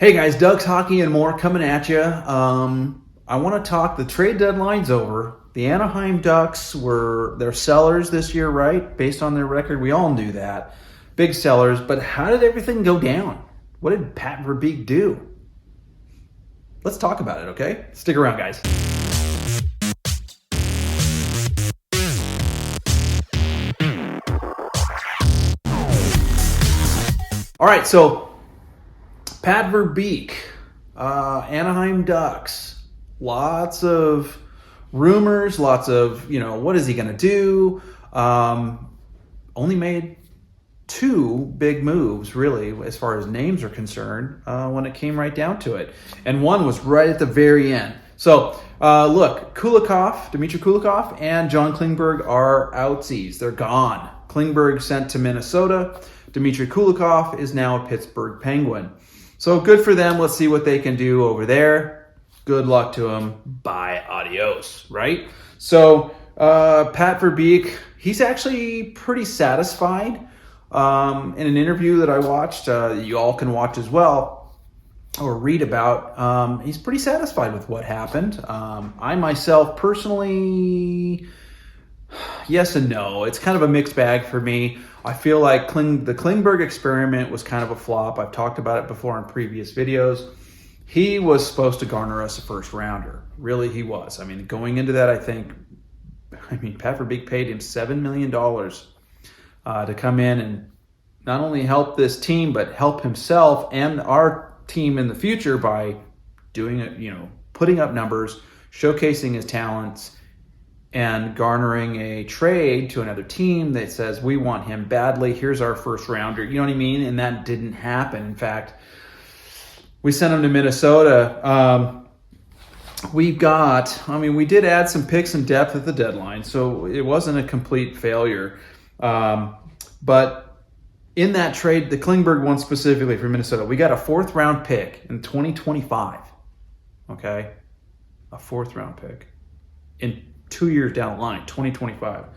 Hey guys, Doug's Hockey and more coming at you. I want to talk. The trade deadline's over. The Anaheim Ducks they're sellers this year, right? Based on their record, we all knew that. Big sellers, but how did everything go down? What did Pat Verbeek do? Let's talk about it, okay? Stick around, guys. All right, so Pat Verbeek, Anaheim Ducks, lots of rumors, lots of, what is he going to do? Only made two big moves, really, as far as names are concerned, when it came right down to it. And one was right at the very end. So, look, Dmitry Kulikov and John Klingberg are outsies. They're gone. Klingberg sent to Minnesota. Dmitry Kulikov is now a Pittsburgh Penguin. So good for them. Let's see what they can do over there. Good luck to them. Bye. Adios. Right? So Pat Verbeek, he's actually pretty satisfied. In an interview that I watched, you all can watch as well or read about, he's pretty satisfied with what happened. I myself personally, yes and no. It's kind of a mixed bag for me. I feel like the Klingberg Experiment was kind of a flop. I've talked about it before in previous videos. He was supposed to garner us a first rounder. Really, he was. I mean, going into that, Pat Verbeek paid him $7 million to come in and not only help this team, but help himself and our team in the future by doing it, putting up numbers, showcasing his talents, and garnering a trade to another team that says, we want him badly, here's our first rounder. You know what I mean? And that didn't happen. In fact, we sent him to Minnesota. We did add some picks and depth at the deadline, so it wasn't a complete failure. But in that trade, the Klingberg one specifically for Minnesota, we got a 4th round pick in 2025. Okay? A 4th round pick in 2 years down the line, 2025. What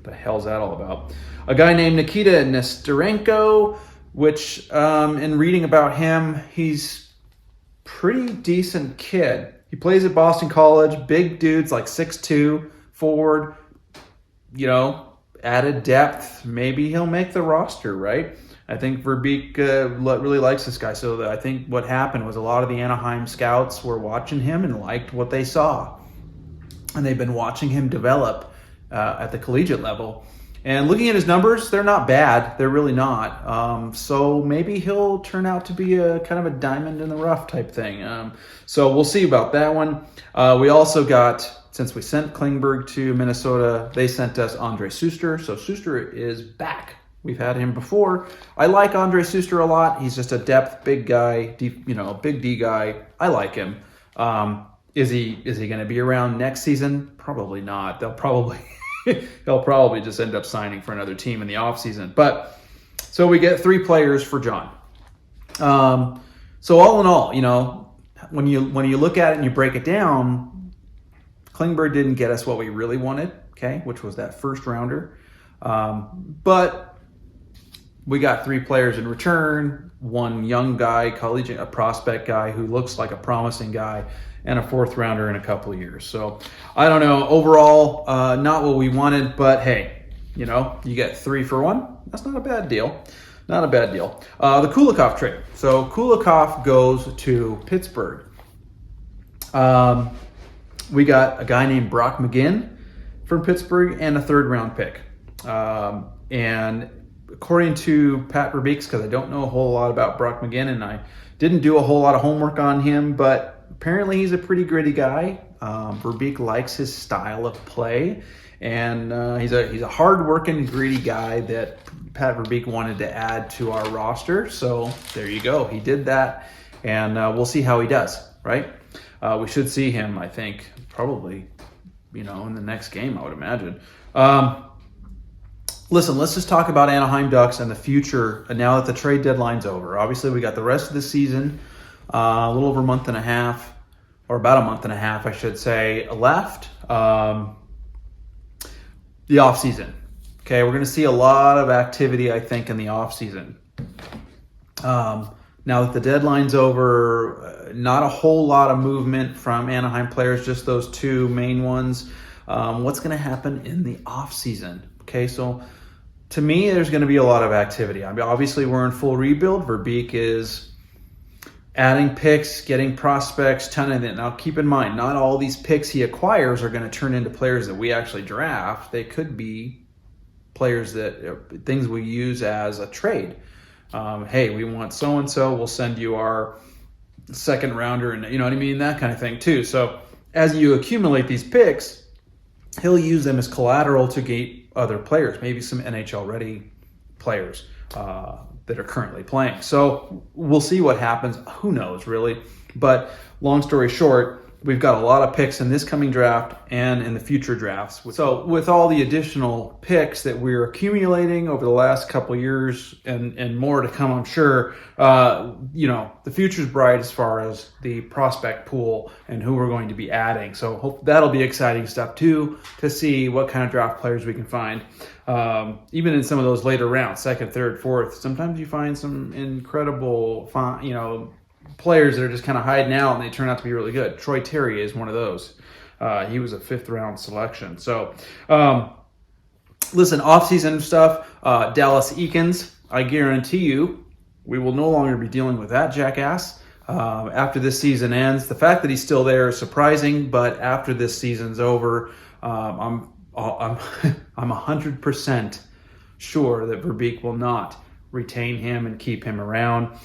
the hell's that all about? A guy named Nikita Nesterenko, which in reading about him, he's pretty decent kid. He plays at Boston College, big dudes like 6'2", forward, added depth. Maybe he'll make the roster, right? I think Verbeek really likes this guy. So I think what happened was a lot of the Anaheim scouts were watching him and liked what they saw. And they've been watching him develop at the collegiate level. And looking at his numbers, they're not bad. They're really not. So maybe he'll turn out to be a kind of a diamond in the rough type thing. So we'll see about that one. We also got, since we sent Klingberg to Minnesota, they sent us Andre Suster. So Suster is back. We've had him before. I like Andre Suster a lot. He's just a depth, big guy, big D guy. I like him. Is he going to be around next season? Probably not. They'll probably just end up signing for another team in the offseason. But so we get 3 players for John. So all in all, when you look at it and you break it down, Klingberg didn't get us what we really wanted, okay, which was that first rounder. But we got 3 players in return, one young guy, a prospect guy who looks like a promising guy, and a 4th rounder in a couple of years. So I don't know. Overall, not what we wanted, but hey, you get 3 for 1. That's not a bad deal. Not a bad deal. The Kulikov trade. So Kulikov goes to Pittsburgh. We got a guy named Brock McGinn from Pittsburgh and a 3rd round pick. And according to Pat Verbeek, because I don't know a whole lot about Brock McGinn and I didn't do a whole lot of homework on him, but apparently he's a pretty gritty guy. Verbeek likes his style of play, and he's a hard-working, gritty guy that Pat Verbeek wanted to add to our roster. So there you go. He did that, and we'll see how he does, right? We should see him, I think, probably, in the next game, I would imagine. Listen, let's just talk about Anaheim Ducks and the future now that the trade deadline's over. Obviously, we got the rest of the season, a little over a month and a half, or about a month and a half, I should say, left. The offseason. Okay, we're going to see a lot of activity, I think, in the offseason. Now that the deadline's over, not a whole lot of movement from Anaheim players, just those two main ones. What's going to happen in the offseason? Okay, so to me, there's going to be a lot of activity. I mean, obviously, we're in full rebuild. Verbeek is adding picks, getting prospects, ton of it. Now, keep in mind, not all these picks he acquires are going to turn into players that we actually draft. They could be players that things we use as a trade. Hey, we want so-and-so, we'll send you our second rounder, and you know what I mean? That kind of thing too. So as you accumulate these picks, he'll use them as collateral to gate other players, maybe some NHL ready players that are currently playing. So we'll see what happens. Who knows, really? But long story short, we've got a lot of picks in this coming draft and in the future drafts. So with all the additional picks that we're accumulating over the last couple of years and more to come, I'm sure, the future's bright as far as the prospect pool and who we're going to be adding. So hope that'll be exciting stuff too, to see what kind of draft players we can find. Even in some of those later rounds, second, third, fourth, sometimes you find some incredible, players that are just kind of hiding out and they turn out to be really good. Troy Terry is one of those. He was a 5th round selection. So, listen, offseason stuff, Dallas Eakins, I guarantee you we will no longer be dealing with that jackass after this season ends. The fact that he's still there is surprising, but after this season's over, I'm 100% sure that Verbeek will not retain him and keep him around.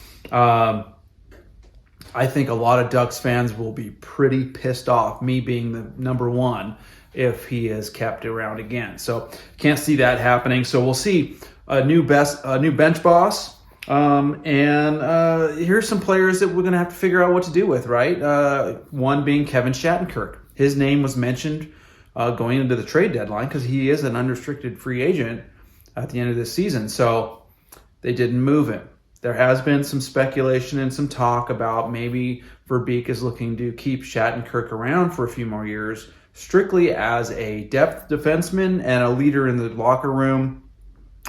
I think a lot of Ducks fans will be pretty pissed off, me being the number one, if he is kept around again. So can't see that happening. So we'll see a new bench boss. And here's some players that we're going to have to figure out what to do with, right? One being Kevin Shattenkirk. His name was mentioned going into the trade deadline because he is an unrestricted free agent at the end of this season. So they didn't move him. There has been some speculation and some talk about maybe Verbeek is looking to keep Shattenkirk around for a few more years, strictly as a depth defenseman and a leader in the locker room,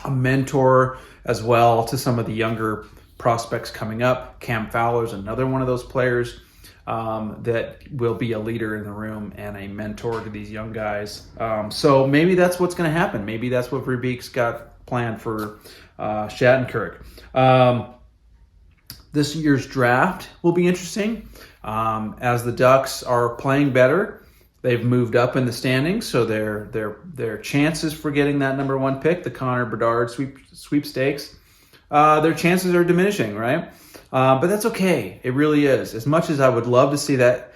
a mentor as well to some of the younger prospects coming up. Cam Fowler's another one of those players that will be a leader in the room and a mentor to these young guys. So maybe that's what's going to happen. Maybe that's what Verbeek's got planned for Shattenkirk. This year's draft will be interesting. As the Ducks are playing better, they've moved up in the standings, so their chances for getting that number one pick, the Connor Bedard sweepstakes, their chances are diminishing, right? But that's okay. It really is. As much as I would love to see that,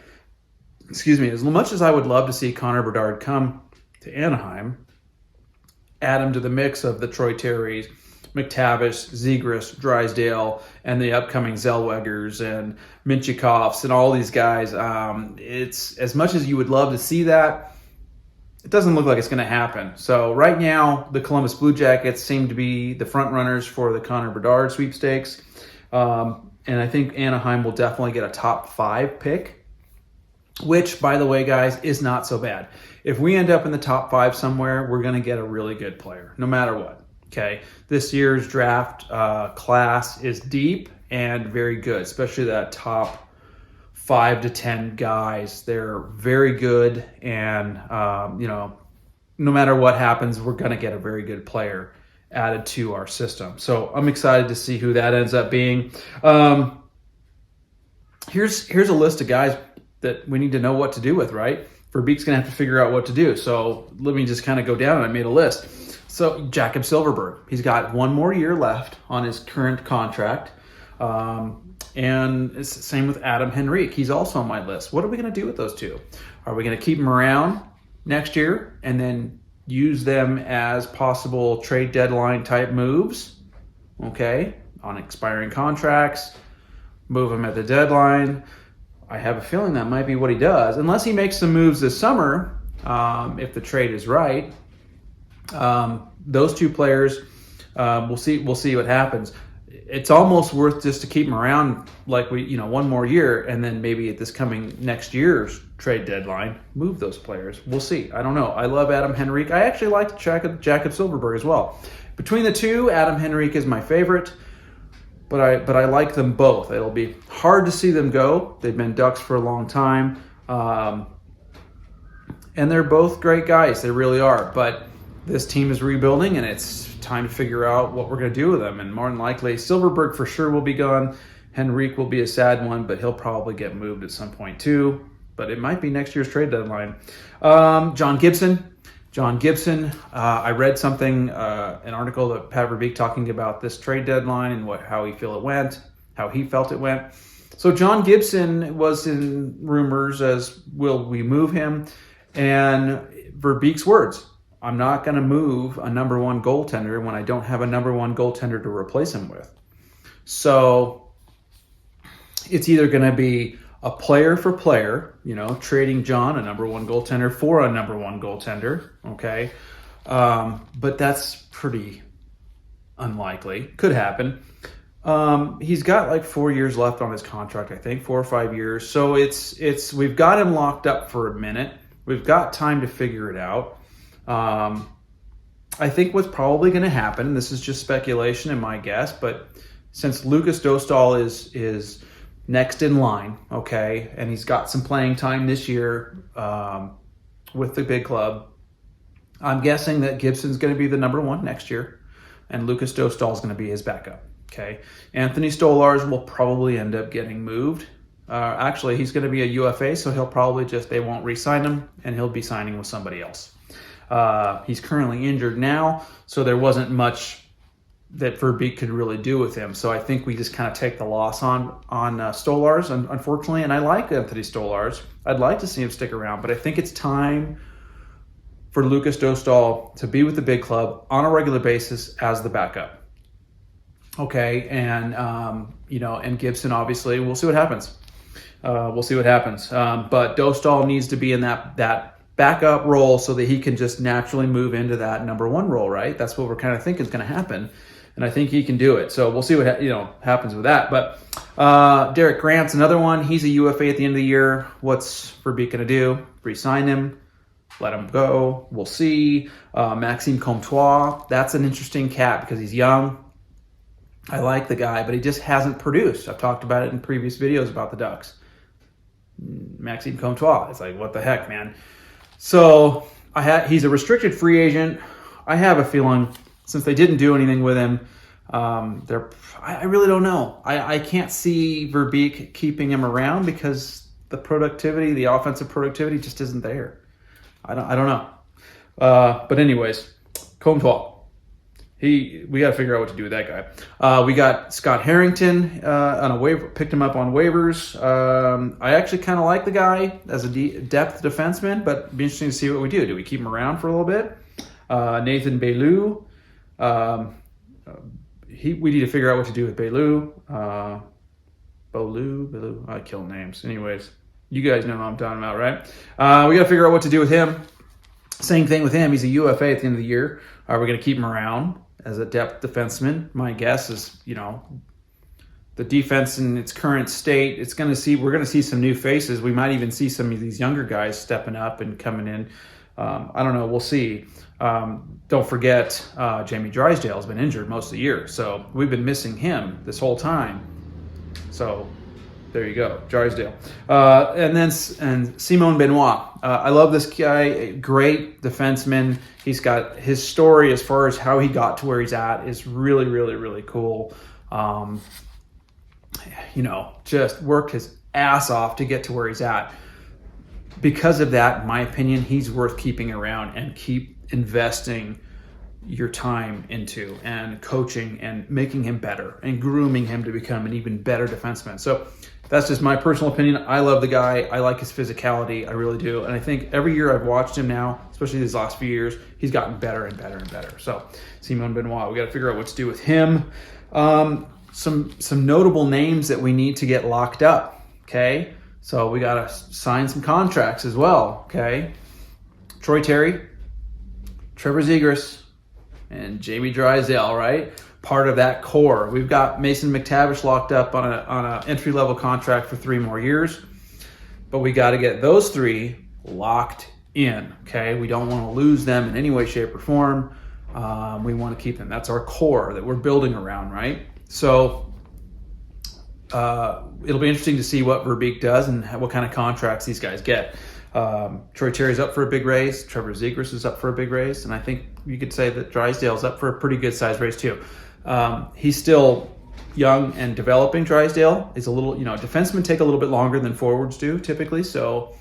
as much as I would love to see Connor Bedard come to Anaheim, add him to the mix of the Troy Terrys, McTavish, Zegras, Drysdale, and the upcoming Zellwegers and Minchikovs and all these guys. It's as much as you would love to see that, it doesn't look like it's going to happen. So right now, the Columbus Blue Jackets seem to be the front runners for the Connor Bedard sweepstakes. And I think Anaheim will definitely get a top 5 pick, which, by the way, guys, is not so bad. If we end up in the top 5 somewhere, we're going to get a really good player, no matter what. Okay, this year's draft class is deep and very good, especially that top 5 to 10 guys. They're very good, and no matter what happens, we're going to get a very good player added to our system. So I'm excited to see who that ends up being. Here's a list of guys that we need to know what to do with, right? Verbeek's going to have to figure out what to do. So let me just kind of go down, and I made a list. So Jakob Silfverberg, he's got 1 more year left on his current contract. And it's the same with Adam Henrique. He's also on my list. What are we going to do with those two? Are we going to keep them around next year and then use them as possible trade deadline type moves? Okay, on expiring contracts, move them at the deadline. I have a feeling that might be what he does, unless he makes some moves this summer, if the trade is right. Those two players, we'll see what happens. It's almost worth just to keep them around, like 1 more year, and then maybe at this coming next year's trade deadline, move those players. We'll see. I don't know. I love Adam Henrique. I actually like Jakob Silfverberg as well. Between the two, Adam Henrique is my favorite. but I like them both. It'll be hard to see them go. They've been Ducks for a long time. And they're both great guys. They really are. But this team is rebuilding, and it's time to figure out what we're going to do with them. And more than likely, Silverberg for sure will be gone. Henrique will be a sad one, but he'll probably get moved at some point too. But it might be next year's trade deadline. John Gibson. I read something, an article that Pat Verbeek talking about this trade deadline and how he felt it went. So John Gibson was in rumors as, will we move him? And Verbeek's words, I'm not going to move a number one goaltender when I don't have a number one goaltender to replace him with. So it's either going to be a player for player, trading John, a number one goaltender, for a number one goaltender, okay? But that's pretty unlikely. Could happen. He's got like 4 years left on his contract, I think, 4 or 5 years. So we've got him locked up for a minute. We've got time to figure it out. I think what's probably going to happen, and this is just speculation and my guess, but since Lucas Dostal is next in line, okay, and he's got some playing time this year with the big club, I'm guessing that Gibson's going to be the number one next year, and Lucas Dostal is going to be his backup, okay? Anthony Stolarz will probably end up getting moved. Actually, he's going to be a UFA, so he'll probably they won't re-sign him, and he'll be signing with somebody else. He's currently injured now, so there wasn't much that Verbeek could really do with him. So I think we just kind of take the loss on Stolarz, unfortunately, and I like Anthony Stolarz. I'd like to see him stick around, but I think it's time for Lucas Dostal to be with the big club on a regular basis as the backup. Okay, and and Gibson, obviously, we'll see what happens. But Dostal needs to be in that backup role so that he can just naturally move into that number one role, right? That's what we're kind of thinking is going to happen, and I think he can do it. So we'll see what happens with that. But Derek Grant's another one. He's a UFA at the end of the year. What's Verbeek going to do? Re-sign him? Let him go? We'll see. Maxime Comtois, that's an interesting cat because he's young. I like the guy, but he just hasn't produced. I've talked about it in previous videos about the Ducks. Maxime Comtois. It's like, what the heck, man? So he's a restricted free agent. I have a feeling since they didn't do anything with him, I really don't know. I can't see Verbeek keeping him around because the offensive productivity just isn't there. I don't know. But anyways, Comtois. We got to figure out what to do with that guy. We got Scott Harrington on a waiver, picked him up on waivers. I actually kind of like the guy as a depth defenseman, but it'd be interesting to see what we do. Do we keep him around for a little bit? Nathan Beaulieu. We need to figure out what to do with Beaulieu. Beaulieu. I kill names. Anyways, you guys know what I'm talking about, right? We got to figure out what to do with him. Same thing with him. He's a UFA at the end of the year. Are we going to keep him around as a depth defenseman? My guess is, the defense in its current state, we're going to see some new faces. We might even see some of these younger guys stepping up and coming in. I don't know. We'll see. Don't forget, Jamie Drysdale has been injured most of the year. So we've been missing him this whole time. So there you go, Drysdale. And Simon Benoit. I love this guy, great defenseman. He's got his story as far as how he got to where he's at is really, really, really cool. Just worked his ass off to get to where he's at. Because of that, in my opinion, he's worth keeping around and keep investing your time into and coaching and making him better and grooming him to become an even better defenseman. So that's just my personal opinion. I love the guy. I like his physicality. I really do. And I think every year I've watched him now, especially these last few years, he's gotten better and better and better. So Simon Benoit, we got to figure out what to do with him. Some notable names that we need to get locked up. Okay. So we got to sign some contracts as well. Okay. Troy Terry, Trevor Zegras, and Jamie Drysdale, right? Part of that core. We've got Mason McTavish locked up on an entry-level contract for 3 more years. But we got to get those 3 locked in, okay? We don't want to lose them in any way, shape, or form. We want to keep them. That's our core that we're building around, right? So it'll be interesting to see what Verbeek does and what kind of contracts these guys get. Troy Terry's up for a big raise. Trevor Zegras is up for a big raise. And I think you could say that Drysdale's up for a pretty good size raise too. He's still young and developing. Drysdale is a little, defensemen take a little bit longer than forwards do typically. So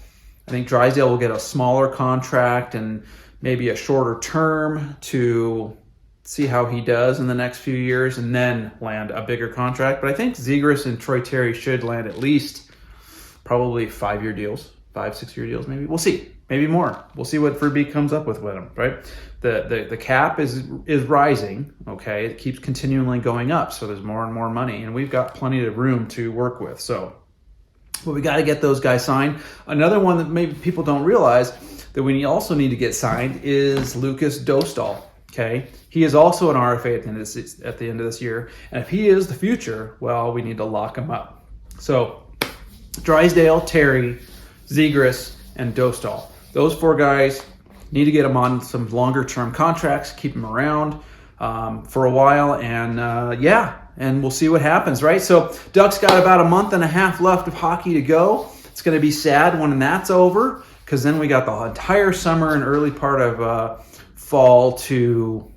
I think Drysdale will get a smaller contract and maybe a shorter term to see how he does in the next few years and then land a bigger contract. But I think Zegras and Troy Terry should land at least probably 5-year deals, 5-6-year deals maybe. We'll see. Maybe more. We'll see what Verbeek comes up with him, right? The cap is rising, okay? It keeps continually going up, so there's more and more money, and we've got plenty of room to work with. So, but we got to get those guys signed. Another one that maybe people don't realize that we also need to get signed is Lucas Dostal. Okay, he is also an RFA at the end of this year, and if he is the future, well, we need to lock him up. So, Drysdale, Terry, Zegras, and Dostal. Those 4 guys need to get them on some longer-term contracts, keep them around for a while, and and we'll see what happens, right? So, Ducks got about a month and a half left of hockey to go. It's going to be sad when that's over, because then we got the entire summer and early part of fall to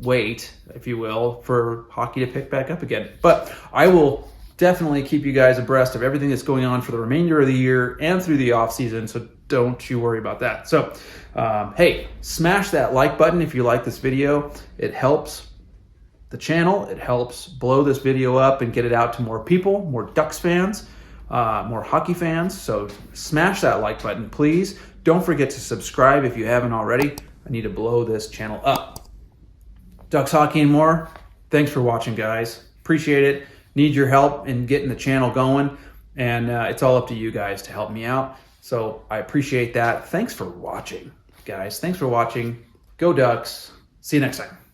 wait, if you will, for hockey to pick back up again. But I will definitely keep you guys abreast of everything that's going on for the remainder of the year and through the off season, so don't you worry about that. So, hey, smash that like button if you like this video. It helps the channel. It helps blow this video up and get it out to more people, more Ducks fans, more hockey fans. So smash that like button, please. Don't forget to subscribe if you haven't already. I need to blow this channel up. Ducks Hockey and more. Thanks for watching, guys. Appreciate it. Need your help in getting the channel going. And it's all up to you guys to help me out. So I appreciate that. Thanks for watching, guys. Thanks for watching. Go Ducks. See you next time.